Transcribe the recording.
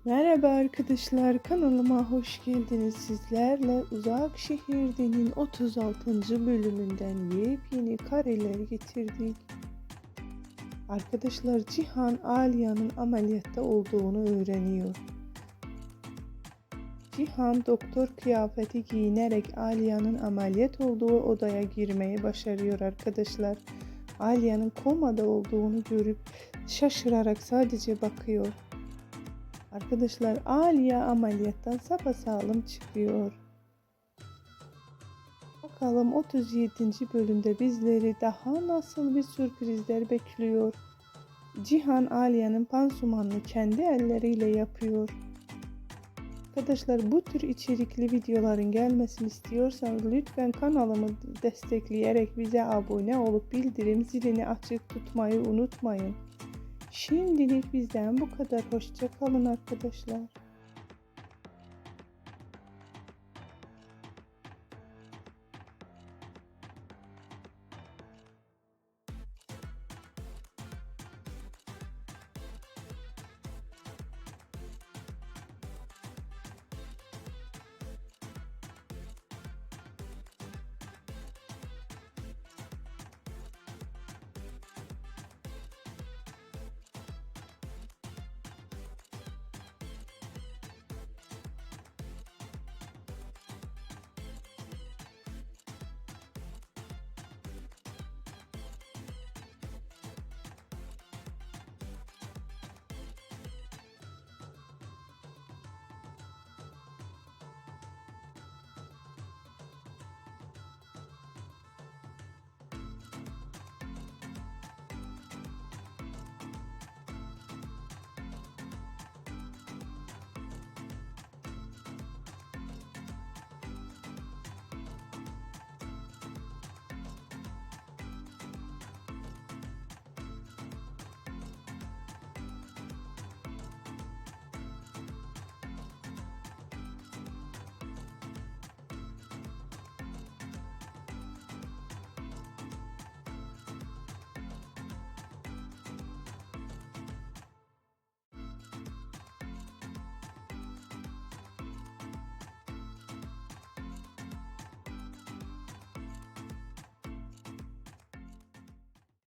Merhaba arkadaşlar, kanalıma hoş geldiniz. Sizlerle Uzak Şehir'denin 36. bölümünden yepyeni kareler getirdik. Arkadaşlar, Cihan Aliya'nın ameliyatta olduğunu öğreniyor. Cihan doktor kıyafeti giyinerek Aliya'nın ameliyat olduğu odaya girmeyi başarıyor arkadaşlar. Aliya'nın komada olduğunu görüp şaşırarak sadece bakıyor. Arkadaşlar, Aliye ameliyattan sapasağlam çıkıyor. Bakalım 37. bölümde bizleri daha nasıl bir sürprizler bekliyor. Cihan Aliye'nin pansumanını kendi elleriyle yapıyor. Arkadaşlar, bu tür içerikli videoların gelmesini istiyorsanız lütfen kanalımı destekleyerek bize abone olup bildirim zilini açık tutmayı unutmayın. Şimdilik bizden bu kadar. Hoşça kalın arkadaşlar.